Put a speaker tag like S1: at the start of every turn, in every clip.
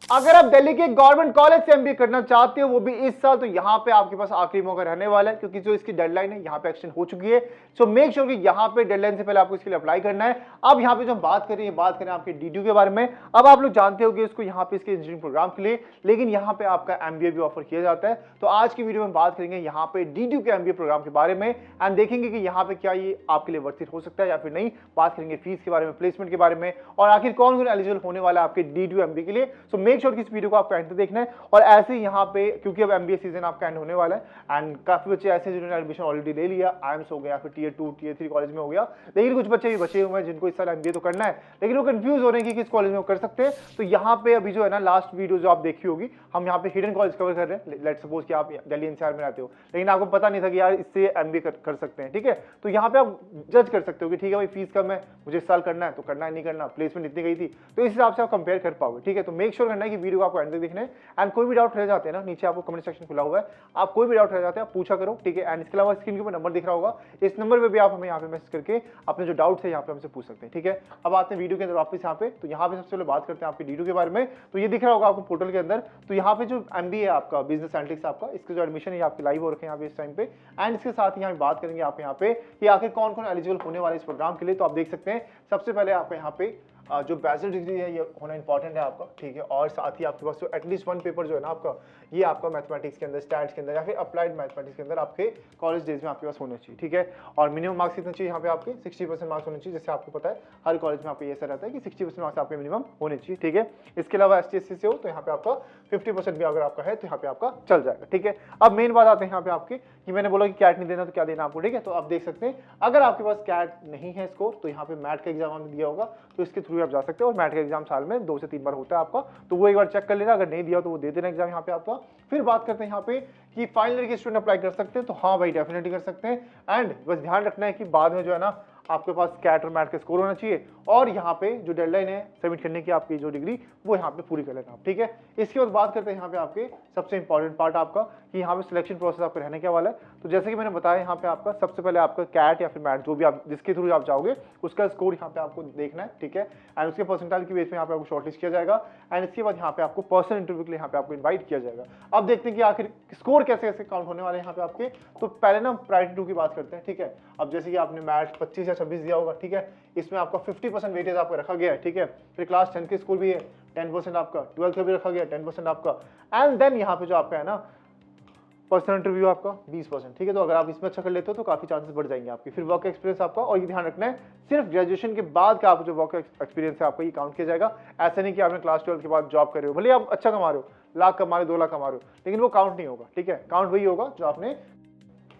S1: अगर आप दिल्ली के गवर्नमेंट कॉलेज से एमबीए करना चाहते हो वो भी इस साल, तो यहाँ पे आपके पास आखिरी मौका रहने वाला है, क्योंकि जो इसकी डेडलाइन है यहाँ पे एक्सटेंड हो चुकी है। सो मेक श्योर कि यहाँ पे डेडलाइन से पहले आपको इसके लिए अप्लाई करना है। अब यहाँ पे जो हम बात कर रहे हैं, बात करें आपके डीडीयू के बारे में। अब आप लोग जानते हो कि इसको यहाँ पे इसके इंजीनियरिंग प्रोग्राम के लिए, लेकिन यहाँ पे आपका एमबीए भी ऑफर किया जाता है। तो आज की वीडियो में बात करेंगे यहाँ पे डीडीयू के एमबीए प्रोग्राम के बारे में एंड देखेंगे कि यहाँ पे क्या ये आपके लिए वर्थ इट हो सकता है या फिर नहीं। बात करेंगे फीस के बारे में, प्लेसमेंट के बारे में, और आखिर कौन कौन एलिजिबल होने वाला है आपके डीडीयू एमबीए के लिए। सो मेक श्योर कि इस वीडियो को आप एंड तक देखना है। और ऐसे ही यहाँ पे, क्योंकि अब एमबीए सीजन आपका एंड होने वाला है एंड काफी बच्चे ऐसे जिन्होंने एडमिशन ऑलरेडी ले लिया, आईएम्स हो गया, फिर टीयर 2 टीयर 3 कॉलेज में हो गया, लेकिन कुछ बच्चे भी बचे हुए हैं जिनको इस साल एमबीए तो करना है, लेकिन वो कंफ्यूज हो रहे हैं कि किस कॉलेज में वो कर सकते हैं। तो यहाँ पे अभी जो है ना, लास्ट वीडियो जो आप देखी होगी, हम यहाँ पे हिडन कॉलेज कवर कर रहे हैं। लेट्स सपोज कि आप दिल्ली एनसीआर में रहते हो, लेकिन आपको पता नहीं था कि यार इससे एमबीए कर सकते हैं, ठीक है। तो यहाँ पे आप जज कर सकते हो कि ठीक है भाई, फीस कम है, मुझे इस साल करना है तो करना है, नहीं करना, प्लेसमेंट इतनी गई थी, तो इस हिसाब से आप कंपेयर कर पाओगे, ठीक है। तो मेक श्योर करना है कि वीडियो को आपको एंड तक देखना है। एंड कोई भी डाउट रह जाते हैं ना, नीचे आपको कमेंट सेक्शन खुला हुआ है, आप कोई भी डाउट रह जाते हैं आप पूछा करो, ठीक है। एंड इसके अलावा स्क्रीन के ऊपर नंबर दिख रहा होगा, इस नंबर पे भी आप हमें यहाँ पे मैसेज करके अपने जो डाउट्स है यहाँ पे हमसे पूछ सकते हैं, ठीक है। अब आते हैं वीडियो के अंदर वापस यहाँ पे। तो यहाँ पे सबसे पहले बात करते हैं आपके डीडीयू के बारे में। तो ये दिख रहा होगा आपको पोर्टल के अंदर। तो यहाँ पे जो एमबीए है आपका बिजनेस एनालिटिक्स आपका, इसके जो एडमिशन है आपके लाइव हो रखे हैं यहाँ पे इस टाइम पे। एंड इसके साथ ही यहाँ बात करेंगे आप यहाँ पे कि आखिर कौन कौन एलिजिबल होने वाले इस प्रोग्राम के लिए। तो आप देख सकते हैं सबसे पहले आपको यहाँ पे जो बैचलर डिग्री है ये होना इंपॉर्टेंट है आपका, ठीक है। और साथ ही आपके पास जो एटलीस्ट 1 पेपर जो है ना आपका, ये आपका मैथमेटिक्स के अंदर, स्टैट्स के अंदर या फिर अप्लाइड मैथमेटिक्स के अंदर आपके कॉलेज डेज में आपके पास होना चाहिए, ठीक है। और मिनिमम मार्क्स कितने चाहिए यहाँ पे आपके 60% मार्क्स होने चाहिए। जैसे आपको पता है हर कॉलेज में आपको ये ऐसा रहता है कि 60% मार्क्स आपके मिनिमम होने चाहिए, ठीक है। इसके अलावा ST/SC से हो तो यहाँ पे आपका 50% भी अगर आपका है तो यहाँ पे आपका चल जाएगा, ठीक है। अब मेन बात आते हैं यहाँ पे आपके कि मैंने बोला कि कैट नहीं देना तो क्या देना आपको, ठीक है। तो आप देख सकते हैं अगर आपके पास कैट नहीं है स्कोर, तो यहाँ पे मैट का एग्जाम आपने दिया होगा, तो इसके थ्रू आप जा सकते हैं। और मैट का एग्जाम साल में 2 से 3 बार होता है आपका, तो वो एक बार चेक कर लेना, अगर नहीं दिया तो वो दे देना एग्जाम यहाँ पे आपका। फिर बात करते हैं यहाँ पे कि फाइनल ईयर के स्टूडेंट अप्लाई कर सकते हैं, तो हाँ भाई डेफिनेटली कर सकते हैं। एंड बस ध्यान रखना है कि बाद में जो है ना आपके पास कैट और मैट का स्कोर होना चाहिए, और यहाँ पे जो डेडलाइन है सबमिट करने की आपकी जो डिग्री, वो यहाँ पे पूरी कर लेना आप, ठीक है। इसके बाद बात करते हैं यहाँ पे आपके सबसे इंपॉर्टेंट पार्ट आपका कि यहाँ पे सिलेक्शन प्रोसेस आपका रहने क्या वाला है। तो जैसे कि मैंने बताया यहाँ पे आपका सबसे पहले आपका कैट या फिर मैट जो भी आप जिसके थ्रू आप जाओगे उसका स्कोर यहाँ पे आपको देखना है, ठीक है। एंड उसके परसेंटाइल की बेस पे यहाँ पे आपको शॉर्टलिस्ट किया जाएगा। एंड इसके बाद यहाँ पे आपको पर्सनल इंटरव्यू के लिए यहाँ पे आपको इन्वाइट किया जाएगा। अब देखते हैं कि आखिर स्कोर कैसे कैसे काउंट होने वाले हैं यहाँ पे आपके। तो पहले ना प्रायोरिटी 2 की बात करते हैं, ठीक है। अब जैसे कि आपने मैथ 25 या 26 दिया होगा, ठीक है, इसमें आपका 50% वेटेज आपको रखा गया है, ठीक है। फिर क्लास 10 के स्कोर भी है 10% आपका, 12 का भी रखा गया 10% आपका। एंड देन यहाँ पे जो आपका है ना पर्सनल इंटरव्यू आपका 20%, ठीक है। तो अगर आप इसमें अच्छा कर लेते हो तो काफी चांसेस बढ़ जाएंगे आपके। फिर वर्क एक्सपीरियंस आपका, और ये ध्यान रखना है सिर्फ ग्रेजुएशन के बाद का आपको जो वर्क एक्सपीरियंस है आपका ये काउंट किया जाएगा। ऐसा नहीं कि आपने क्लास 12 के बाद जॉब कर रहे हो, भले आप अच्छा कमा रहे हो, लाख कमा रहे हो, 2 लाख कमा रहे हो, लेकिन वो काउंट नहीं होगा, ठीक है। काउंट वही होगा जो आपने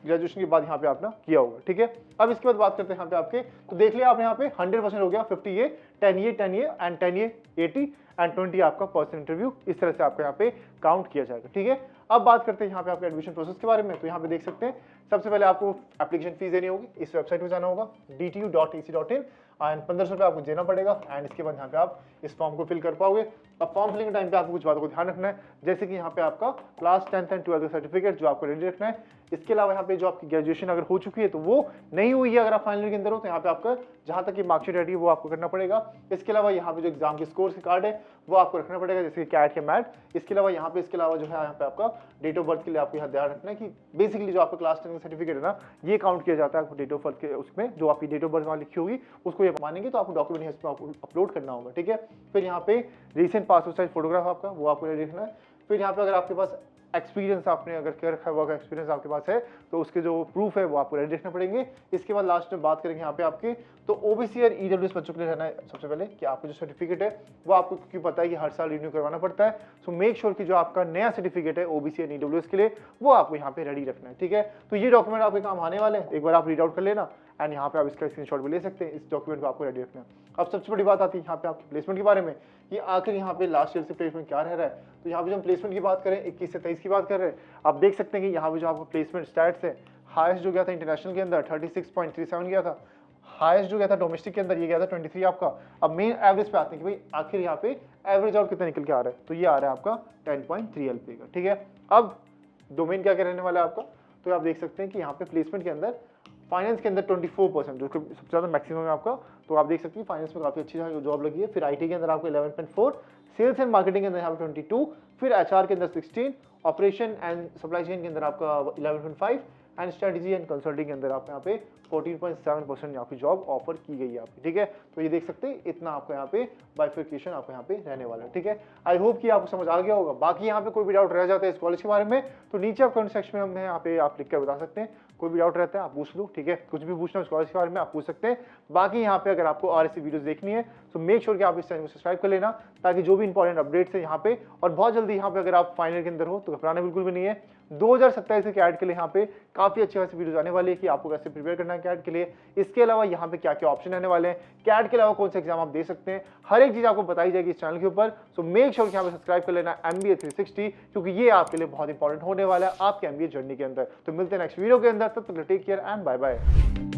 S1: ग्रेजुएशन के बाद यहाँ पे आपने किया होगा, ठीक है। अब इसके बाद बात करते हैं यहाँ पे आपके। तो देख लिया आपने यहाँ पे 100% हो गया, 50 ये 10 ये 10 ये एंड 10 ये 80 एंड 20 आपका पर्सनल इंटरव्यू, इस तरह से आपका यहाँ पे काउंट किया जाएगा, ठीक है। अब बात करते हैं यहाँ पे आपके एडमिशन प्रोसेस के बारे में। तो यहाँ पे देख सकते हैं सबसे पहले आपको एप्लीकेशन फीस देनी होगी, इस वेबसाइट पे जाना होगा dtu.ac.in एंड 1500 रुपये आपको देना पड़ेगा। एंड इसके बाद यहाँ पे आप इस फॉर्म को फिल कर पाओगे। अब फॉर्म फिलिंग टाइम पे आपको कुछ बातों को ध्यान रखना है, जैसे कि यहाँ पे आपका क्लास 10th एंड 12th का सर्टिफिकेट जो आपको रेडी रखना है। इसके अलावा यहाँ पे जो आपकी ग्रेजुएशन अगर हो चुकी है तो वो नहीं हुई है, अगर आप फाइनल के अंदर हो तो यहाँ पे आपका जहाँ तक की मार्कशीट रेडी है वो आपको करना पड़ेगा। इसके अलावा यहाँ पे जो एग्जाम के स्कोर के कार्ड है वो आपको रखना पड़ेगा, जैसे कि कैट या मैट। इसके अलावा यहाँ पे इसके अलावा जो है यहाँ पे आपका डेट ऑफ बर्थ के लिए आपको यहाँ ध्यान रखना है कि बेसिकली जो आपका क्लास 10 का सर्टिफिकेट है ना, ये काउंट किया जाता है आपको डेट ऑफ बर्थ के, उसमें जो आपकी डेट ऑफ बर्थ वहाँ लिखी होगी उसको ये मानेंगे, तो आपको डॉक्यूमेंट इसमें अपलोड करना होगा, ठीक है। फिर यहाँ पे रिसेंट पासपोर्ट साइज फोटोग्राफ आपका वो आपको लिखना है। फिर यहाँ पे अगर आपके पास एक्सपीरियंस आपने अगर कर रखा है, वर्क एक्सपीरियंस आपके पास है तो उसके जो प्रूफ है वो आपको रेडी रखने पड़ेगे। इसके बाद लास्ट में बात करेंगे यहाँ पे आपके तो ओबीसी और ईडब्ल्यूएस बच्चों के लिए रहना है सबसे पहले कि आपको जो सर्टिफिकेट है वो आपको क्योंकि पता है कि हर साल रिन्यू करवाना पड़ता है। सो मेक श्योर कि जो आपका नया सर्टिफिकेट है ओबीसी और ईडब्ल्यूएस के लिए वो आपको यहाँ पे रेडी रखना है, ठीक है। तो ये डॉक्यूमेंट आपके काम आने वाले हैं, एक बार आप रीड आउट कर लेना एंड यहाँ पे आप इसका स्क्रीनशॉट भी ले सकते हैं। इस डॉक्यूमेंट को आपको रेडी रखना है। अब सबसे बड़ी बात आती है यहाँ पे आपके प्लेसमेंट के बारे में कि आखिर यहाँ पे लास्ट ईयर से प्लेसमेंट क्या रह रहा है। तो यहाँ पे जो हम प्लेसमेंट की बात करें 21 से 23 की बात कर रहे हैं, आप देख सकते हैं कि यहाँ पे जो आपको प्लेसमेंट स्टैट्स है, हाईएस्ट जो गया था इंटरनेशनल के अंदर 36.37 गया था, हाईएस्ट जो गया था डोमेस्टिक के अंदर ये गया था 23 आपका। अब मेन एवरेज पे आते हैं कि भाई आखिर यहाँ पे एवरेज आउट कितना निकल के आ रहा है, तो ये आ रहा है आपका 10.3 LPA का, ठीक है। अब डोमेन क्या रहने वाला है आपका, तो आप देख सकते हैं कि यहाँ पे प्लेसमेंट के अंदर फाइनेंस के अंदर 24% जो सबसे ज़्यादा मैक्सिमम है आपका। तो आप देख सकते हैं फाइनेंस में काफ़ी अच्छी जॉब लगी है। फिर आईटी के अंदर आपको 11.4, सेल्स एंड मार्केटिंग के अंदर यहाँ पे 22, फिर एचआर के अंदर 16, ऑपरेशन एंड सप्लाई चेन के अंदर आपका 11.5 एंड स्ट्रेटजी एंड कंसल्टिंग के अंदर आप यहाँ पे 14.7% यहाँ पे जॉब ऑफर की गई है आपकी, ठीक है। तो ये देख सकते हैं इतना आपको यहाँ पे बाइफिकेशन आपको यहाँ पे रहने वाला है, ठीक है। आई होप कि आपको समझ आ गया होगा। बाकी यहाँ पे कोई भी डाउट रह जाता है इस कॉलेज के बारे में तो नीचे आप कमेंट सेक्शन में हमें यहाँ पे आप लिख कर बता सकते हैं। कोई भी डाउट रहता है आप पूछ लो, ठीक है। कुछ भी पूछना है उस कॉलेज के बारे में आप पूछ सकते हैं। बाकी यहाँ पे अगर आपको और ऐसी वीडियोस देखनी है तो मेक श्योर कि आप इस चैनल को सब्सक्राइब कर लेना, ताकि जो भी इंपॉर्टेंट अपडेट्स है यहाँ पे, और बहुत जल्दी यहाँ पे अगर आप फाइनल के अंदर हो तो घबराना बिल्कुल भी नहीं है। 2027 के कैट के लिए यहाँ पे काफी अच्छी खासी वीडियोस आने वाली है कि आपको कैसे प्रिपेयर करना है कैट के लिए। इसके अलावा यहाँ पे क्या क्या ऑप्शन रहने वाले हैं, कैट के अलावा कौन से एग्जाम आप दे सकते हैं, हर एक चीज आपको बताई जाएगी इस चैनल के ऊपर। सो मेक श्योर कि यहाँ पे सब्सक्राइब कर लेना MBA 360, क्योंकि ये आपके लिए बहुत इंपॉर्टेंट होने वाला है आपके MBA जर्नी के अंदर। तो मिलते हैं नेक्स्ट वीडियो के अंदर, तब तक take care and bye bye.